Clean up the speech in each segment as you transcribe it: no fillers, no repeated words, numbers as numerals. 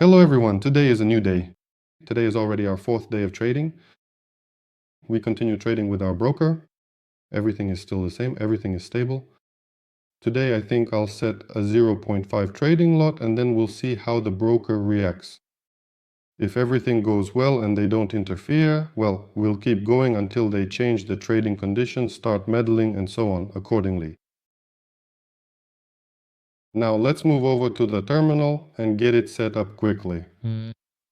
Hello everyone, today is a new day. Today is already our 4th day of trading. We continue trading with our broker. Everything is still the same, everything is stable. Today I think I'll set a 0.5 trading lot and then we'll see how the broker reacts. If everything goes well and they don't interfere, well, we'll keep going until they change the trading conditions, start meddling and so on accordingly. Now let's move over to the terminal and get it set up quickly.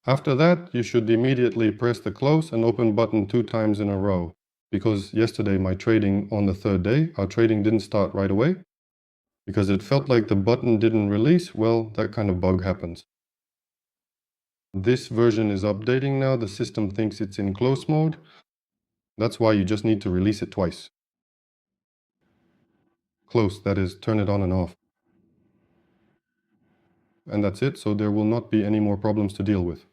After that, you should immediately press the close and open button 2 times in a row. Because yesterday my trading on the 3rd day, our trading didn't start right away. Because it felt like the button didn't release, well, that kind of bug happens. This version is updating now, the system thinks it's in close mode. That's why you just need to release it twice. Close, that is, turn it on and off. And that's it, so there will not be any more problems to deal with.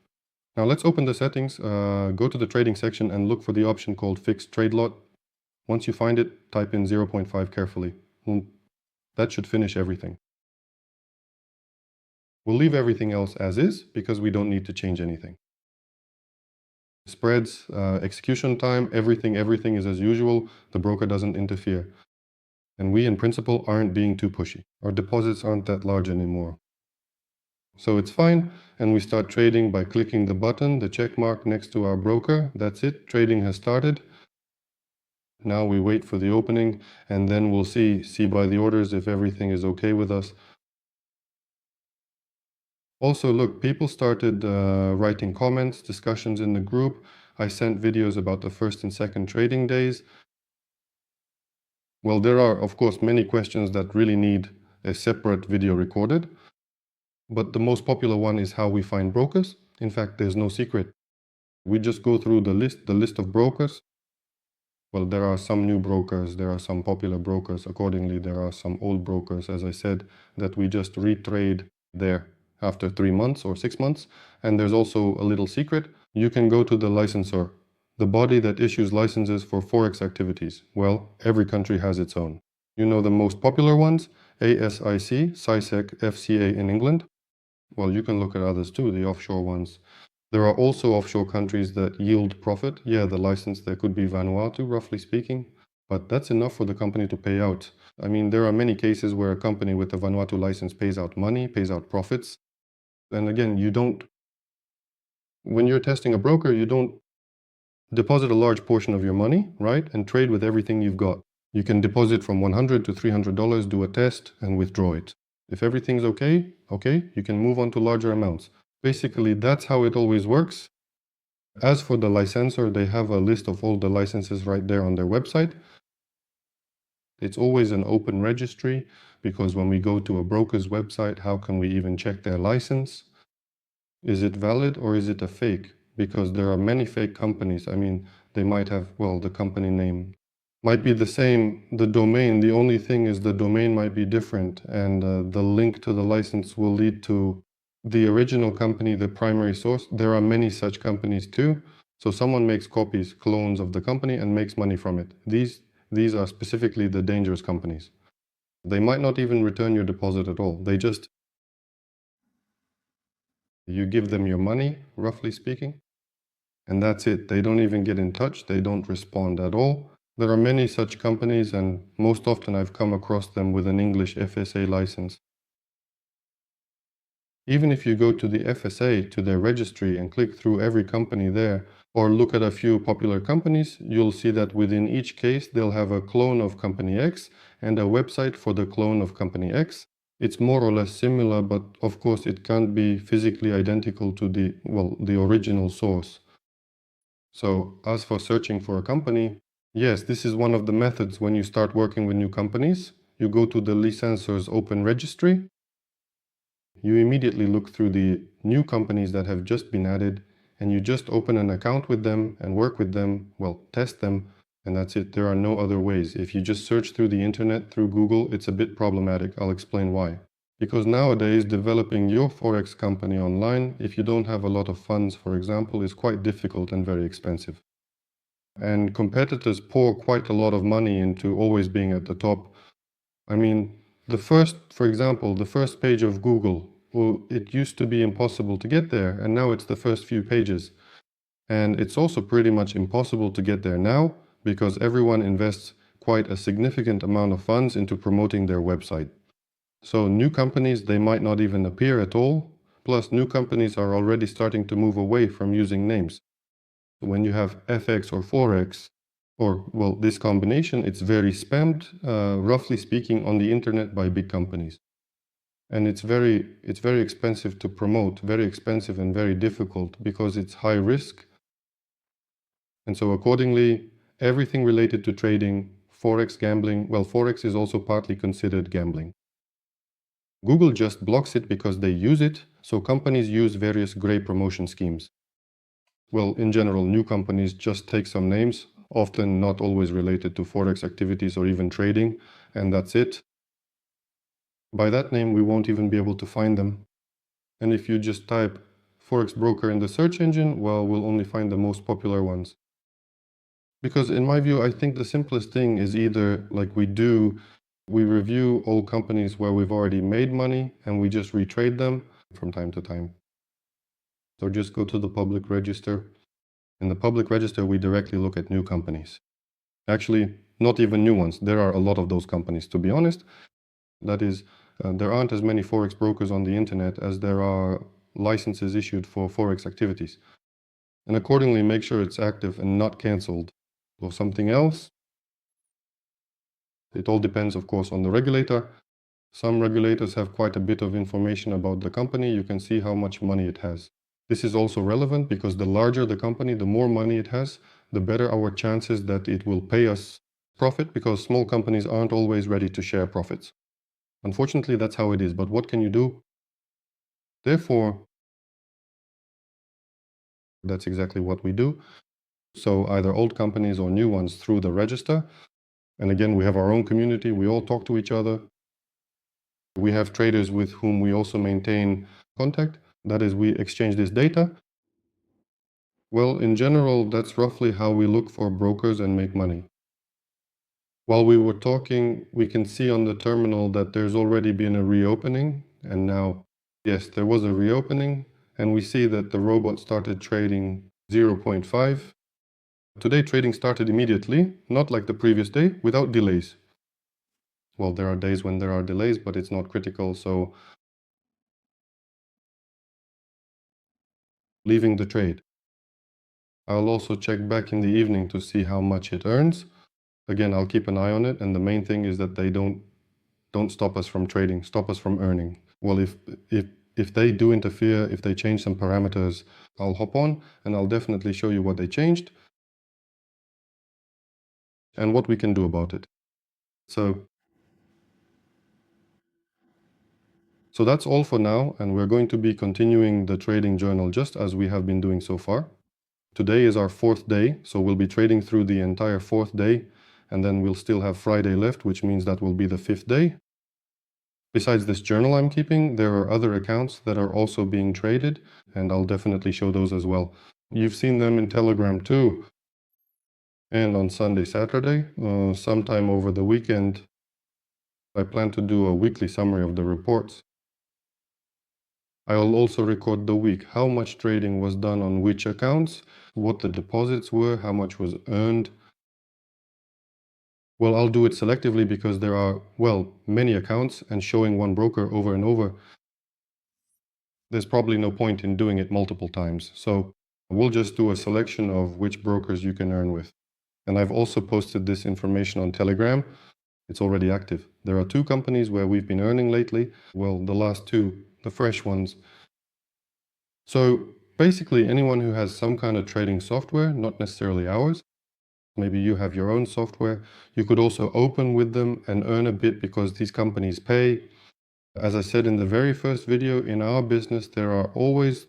Now let's open the settings, go to the trading section and look for the option called Fixed Trade Lot. Once you find it, type in 0.5 carefully. That should finish everything. We'll leave everything else as is because we don't need to change anything. Spreads, execution time, everything is as usual. The broker doesn't interfere. And we in principle aren't being too pushy. Our deposits aren't that large anymore. So it's fine, and we start trading by clicking the button, the check mark next to our broker. That's it, trading has started. Now we wait for the opening, and then we'll see by the orders if everything is okay with us. Also, look, people started writing comments, discussions in the group. I sent videos about the 1st and 2nd trading days. Well, there are, of course, many questions that really need a separate video recorded. But the most popular one is how we find brokers. In fact, there's no secret. We just go through the list of brokers. Well, there are some new brokers, there are some popular brokers. Accordingly, there are some old brokers, as I said, that we just retrade there after 3 months or 6 months. And there's also a little secret. You can go to the licensor, the body that issues licenses for Forex activities. Well, every country has its own. You know the most popular ones, ASIC, CISEC, FCA in England. Well, you can look at others too, the offshore ones. There are also offshore countries that yield profit. Yeah, the license there could be Vanuatu, roughly speaking, but that's enough for the company to pay out. I mean, there are many cases where a company with a Vanuatu license pays out money, pays out profits. And again, when you're testing a broker, you don't deposit a large portion of your money, right? And trade with everything you've got. You can deposit from $100 to $300, do a test, and withdraw it. If everything's okay, you can move on to larger amounts. Basically, that's how it always works. As for the licensor, they have a list of all the licenses right there on their website. It's always an open registry, because when we go to a broker's website, how can we even check their license? Is it valid or is it a fake? Because there are many fake companies. I mean, they might have, well, the company name might be the same, the domain. The only thing is the domain might be different, and the link to the license will lead to the original company, the primary source. There are many such companies too. So someone makes copies, clones of the company and makes money from it. These are specifically the dangerous companies. They might not even return your deposit at all. You give them your money, roughly speaking, and that's it. They don't even get in touch. They don't respond at all. There are many such companies, and most often I've come across them with an English FSA license. Even if you go to the FSA, to their registry, and click through every company there, or look at a few popular companies, you'll see that within each case they'll have a clone of company X and a website for the clone of company X. It's more or less similar, but of course it can't be physically identical to the original source. So as for searching for a company, yes, this is one of the methods when you start working with new companies. You go to the licensor's open registry. You immediately look through the new companies that have just been added, and you just open an account with them and work with them, well, test them, and that's it. There are no other ways. If you just search through the internet, through Google, it's a bit problematic. I'll explain why. Because nowadays, developing your Forex company online, if you don't have a lot of funds, for example, is quite difficult and very expensive. And competitors pour quite a lot of money into always being at the top. I mean, for example, the first page of Google, well, it used to be impossible to get there, and now it's the first few pages. And it's also pretty much impossible to get there now because everyone invests quite a significant amount of funds into promoting their website. So new companies, they might not even appear at all. Plus, new companies are already starting to move away from using names. When you have FX or Forex, or, well, this combination, it's very spammed, roughly speaking, on the internet by big companies. And it's very expensive to promote, very expensive and very difficult because it's high risk. And so accordingly, everything related to trading, Forex, gambling, well, Forex is also partly considered gambling. Google just blocks it because they use it, so companies use various gray promotion schemes. Well, in general, new companies just take some names, often not always related to Forex activities or even trading, and that's it. By that name, we won't even be able to find them. And if you just type Forex broker in the search engine, well, we'll only find the most popular ones. Because in my view, I think the simplest thing is either, like we review all companies where we've already made money and we just retrade them from time to time. So just go to the public register. In the public register, we directly look at new companies. Actually, not even new ones. There are a lot of those companies, to be honest. That is, there aren't as many Forex brokers on the internet as there are licenses issued for Forex activities. And accordingly, make sure it's active and not cancelled or something else. It all depends, of course, on the regulator. Some regulators have quite a bit of information about the company. You can see how much money it has. This is also relevant because the larger the company, the more money it has, the better our chances that it will pay us profit, because small companies aren't always ready to share profits. Unfortunately, that's how it is, but what can you do? Therefore, that's exactly what we do. So either old companies or new ones through the register. And again, we have our own community. We all talk to each other. We have traders with whom we also maintain contact. That is, we exchange this data. Well, in general, that's roughly how we look for brokers and make money. While we were talking, we can see on the terminal that there's already been a reopening. And now, yes, there was a reopening. And we see that the robot started trading 0.5. Today, trading started immediately, not like the previous day, without delays. Well, there are days when there are delays, but it's not critical. So leaving the trade. I'll also check back in the evening to see how much it earns. Again, I'll keep an eye on it, and the main thing is that they don't stop us from trading, stop us from earning. Well, if they do interfere, if they change some parameters, I'll hop on and I'll definitely show you what they changed and what we can do about it. So that's all for now, and we're going to be continuing the trading journal just as we have been doing so far. Today is our 4th day, so we'll be trading through the entire 4th day, and then we'll still have Friday left, which means that will be the 5th day. Besides this journal I'm keeping, there are other accounts that are also being traded, and I'll definitely show those as well. You've seen them in Telegram too. And on Sunday, Saturday, sometime over the weekend, I plan to do a weekly summary of the reports. I'll also record the week, how much trading was done on which accounts, what the deposits were, how much was earned. Well, I'll do it selectively because there are, well, many accounts, and showing one broker over and over, there's probably no point in doing it multiple times. So we'll just do a selection of which brokers you can earn with. And I've also posted this information on Telegram. It's already active. There are 2 companies where we've been earning lately. Well, the last 2, the fresh ones. So basically, anyone who has some kind of trading software, not necessarily ours, maybe you have your own software, you could also open with them and earn a bit because these companies pay. As I said in the very first video, in our business, there are always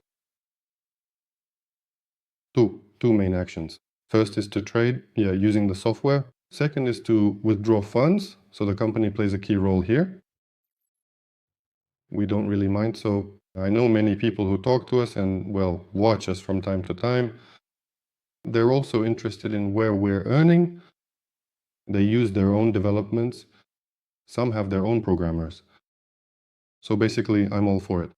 two main actions. First is to trade, using the software. Second is to withdraw funds. So the company plays a key role here. We don't really mind. So I know many people who talk to us and, well, watch us from time to time. They're also interested in where we're earning. They use their own developments. Some have their own programmers. So basically, I'm all for it.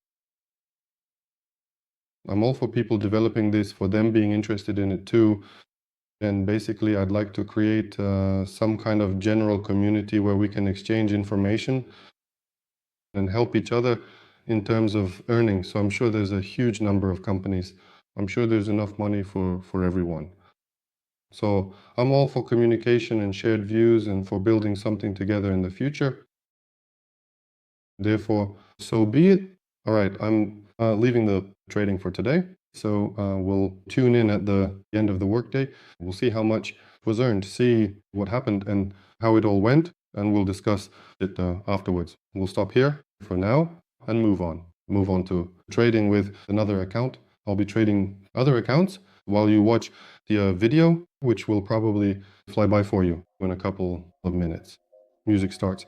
I'm all for people developing this, for them being interested in it too. And basically, I'd like to create some kind of general community where we can exchange information and help each other in terms of earning. So I'm sure there's a huge number of companies. I'm sure there's enough money for everyone. So I'm all for communication and shared views and for building something together in the future. Therefore, so be it. All right, I'm leaving the trading for today. So we'll tune in at the end of the workday. We'll see how much was earned, see what happened and how it all went, and we'll discuss it afterwards. We'll stop here for now and move on. Move on to trading with another account. I'll be trading other accounts while you watch the video, which will probably fly by for you in a couple of minutes. Music starts.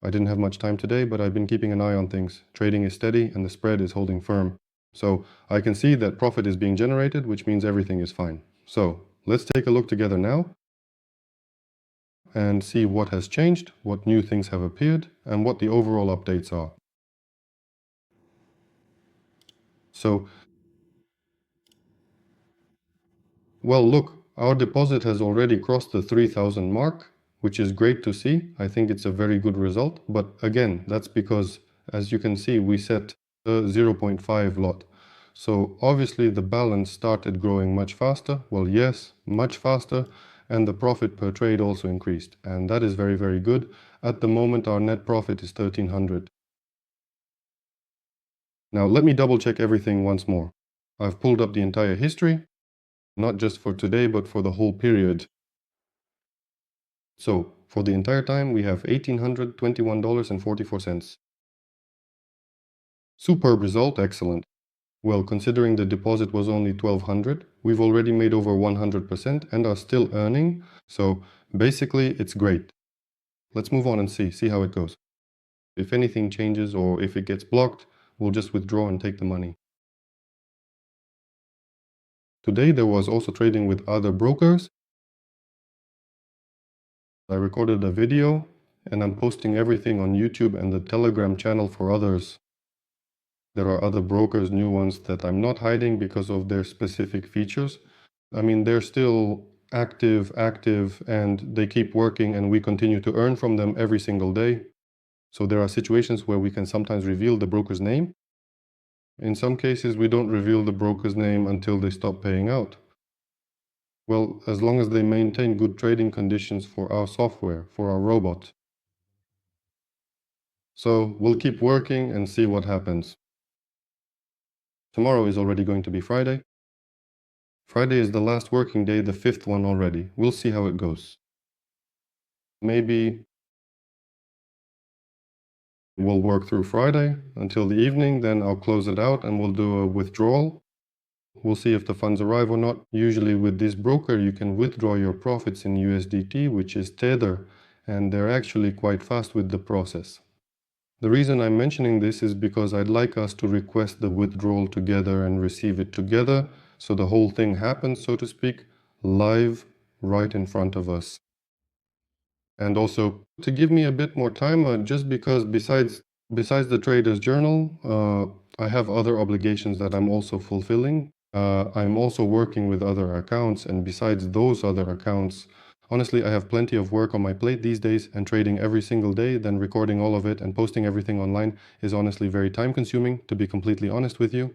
I didn't have much time today, but I've been keeping an eye on things. Trading is steady and the spread is holding firm. So I can see that profit is being generated, which means everything is fine. So let's take a look together now and see what has changed, what new things have appeared, and what the overall updates are. So, well, look, our deposit has already crossed the 3,000 mark. which is great to see. I think it's a very good result. But again, that's because, as you can see, we set a 0.5 lot. So obviously the balance started growing much faster. Well, yes, much faster. And the profit per trade also increased. And that is very, very good. At the moment, our net profit is 1,300. Now, let me double check everything once more. I've pulled up the entire history, not just for today, but for the whole period. So, for the entire time, we have $1,821.44. Superb result, excellent. Well, considering the deposit was only 1,200, we've already made over 100% and are still earning, so basically it's great. Let's move on and see how it goes. If anything changes or if it gets blocked, we'll just withdraw and take the money. Today there was also trading with other brokers. I recorded a video and I'm posting everything on YouTube and the Telegram channel for others. There are other brokers, new ones that I'm not hiding because of their specific features. I mean, they're still active, and they keep working and we continue to earn from them every single day. So there are situations where we can sometimes reveal the broker's name. In some cases, we don't reveal the broker's name until they stop paying out. Well, as long as they maintain good trading conditions for our software, for our robot. So we'll keep working and see what happens. Tomorrow is already going to be Friday. Friday is the last working day, the 5th one already. We'll see how it goes. Maybe we'll work through Friday until the evening, then I'll close it out and we'll do a withdrawal. We'll see if the funds arrive or not. Usually with this broker, you can withdraw your profits in USDT, which is Tether, and they're actually quite fast with the process. The reason I'm mentioning this is because I'd like us to request the withdrawal together and receive it together, so the whole thing happens, so to speak, live right in front of us. And also to give me a bit more time, just because besides the Trader's Journal, I have other obligations that I'm also fulfilling. I'm also working with other accounts, and besides those other accounts, honestly, I have plenty of work on my plate these days, and trading every single day, then recording all of it and posting everything online is honestly very time consuming, to be completely honest with you.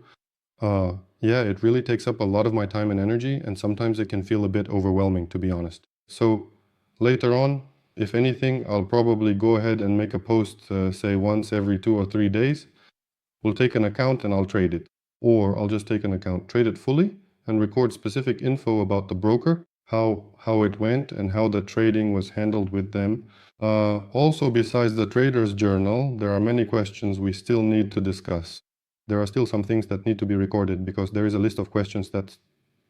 Yeah, it really takes up a lot of my time and energy, and sometimes it can feel a bit overwhelming, to be honest. So later on, if anything, I'll probably go ahead and make a post, say once every 2 or 3 days. We'll take an account and I'll trade it. Or I'll just take an account, trade it fully, and record specific info about the broker, how it went and how the trading was handled with them. Also, besides the Trader's Journal, there are many questions we still need to discuss. There are still some things that need to be recorded because there is a list of questions that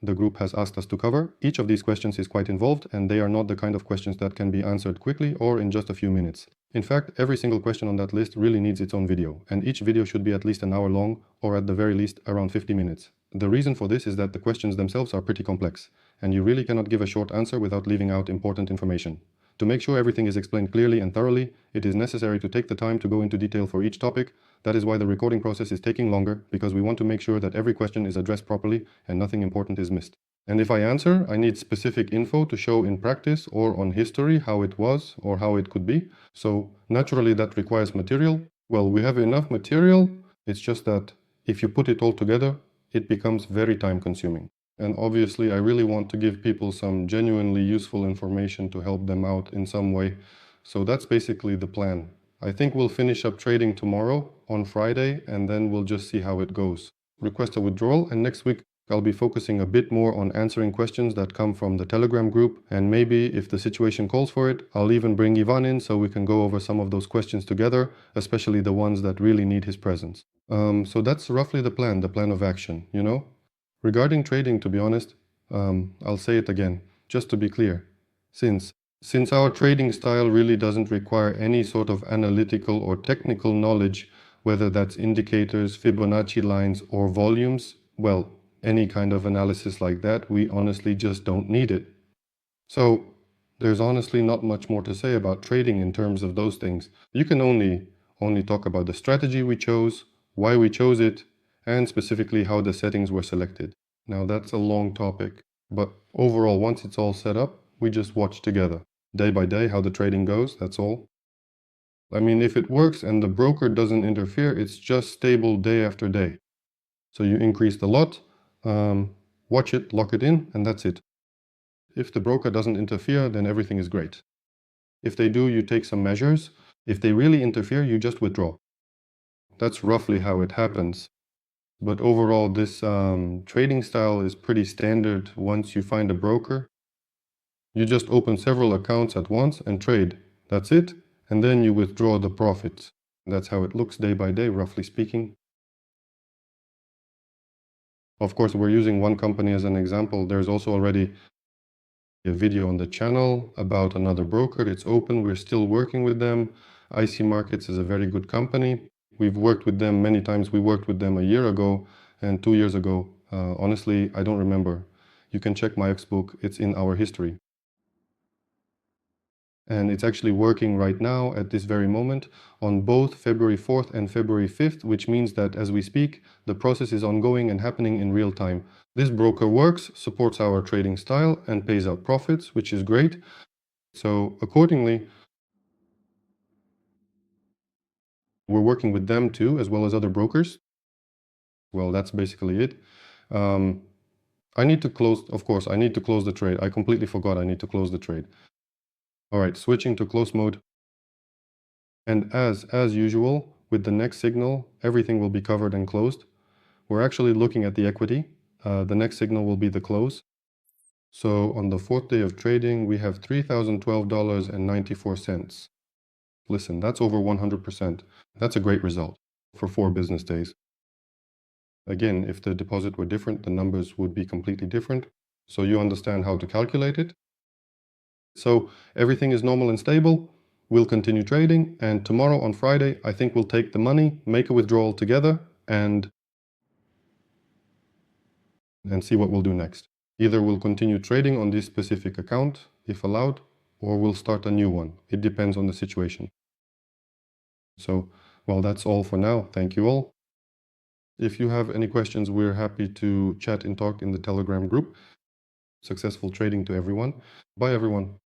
the group has asked us to cover. Each of these questions is quite involved, and they are not the kind of questions that can be answered quickly or in just a few minutes. In fact, every single question on that list really needs its own video, and each video should be at least an hour long, or at the very least around 50 minutes. The reason for this is that the questions themselves are pretty complex, and you really cannot give a short answer without leaving out important information. To make sure everything is explained clearly and thoroughly, it is necessary to take the time to go into detail for each topic. That is why the recording process is taking longer, because we want to make sure that every question is addressed properly and nothing important is missed. And if I answer, I need specific info to show in practice or on history how it was or how it could be. So naturally that requires material. Well, we have enough material. It's just that if you put it all together, it becomes very time consuming. And obviously, I really want to give people some genuinely useful information to help them out in some way. So that's basically the plan. I think we'll finish up trading tomorrow on Friday, and then we'll just see how it goes. Request a withdrawal, and next week I'll be focusing a bit more on answering questions that come from the Telegram group, and maybe if the situation calls for it, I'll even bring Ivan in so we can go over some of those questions together, especially the ones that really need his presence. So that's roughly the plan of action, you know? Regarding trading, to be honest, I'll say it again, just to be clear. Since our trading style really doesn't require any sort of analytical or technical knowledge, whether that's indicators, Fibonacci lines, or volumes, well, any kind of analysis like that, we honestly just don't need it. So there's honestly not much more to say about trading in terms of those things. You can only talk about the strategy we chose, why we chose it, and specifically how the settings were selected. Now that's a long topic, but overall, once it's all set up, we just watch together. day by day how the trading goes, that's all. I mean, if it works and the broker doesn't interfere, it's just stable day after day. So you increase the lot, watch it, lock it in, and that's it. If the broker doesn't interfere, then everything is great. If they do, you take some measures. If they really interfere, you just withdraw. That's roughly how it happens. But overall, this trading style is pretty standard once you find a broker. You just open several accounts at once and trade. That's it. And then you withdraw the profits. That's how it looks day by day, roughly speaking. Of course, we're using one company as an example. There's also already a video on the channel about another broker. It's open. We're still working with them. IC Markets is a very good company. We've worked with them many times. We worked with them a year ago and 2 years ago. Honestly, I don't remember. You can check my X-book. It's in our history. And it's actually working right now at this very moment on both February 4th and February 5th, which means that as we speak, the process is ongoing and happening in real time. This broker works, supports our trading style, and pays out profits, which is great. So accordingly, we're working with them too, as well as other brokers. Well, that's basically it. I need to close, of course, I need to close the trade. I completely forgot I need to close the trade. All right, switching to close mode. And as usual, with the next signal, everything will be covered and closed. We're actually looking at the equity. The next signal will be the close. So on the 4th day of trading, we have $3,012.94. Listen, that's over 100%. That's a great result for 4 business days. Again, if the deposit were different, the numbers would be completely different. So you understand how to calculate it. So everything is normal and stable. We'll continue trading, and tomorrow on Friday, I think we'll take the money, make a withdrawal together, and see what we'll do next. Either we'll continue trading on this specific account, if allowed, or we'll start a new one. It depends on the situation. So, well, that's all for now. Thank you all. If you have any questions, we're happy to chat and talk in the Telegram group. Successful trading to everyone. Bye, everyone.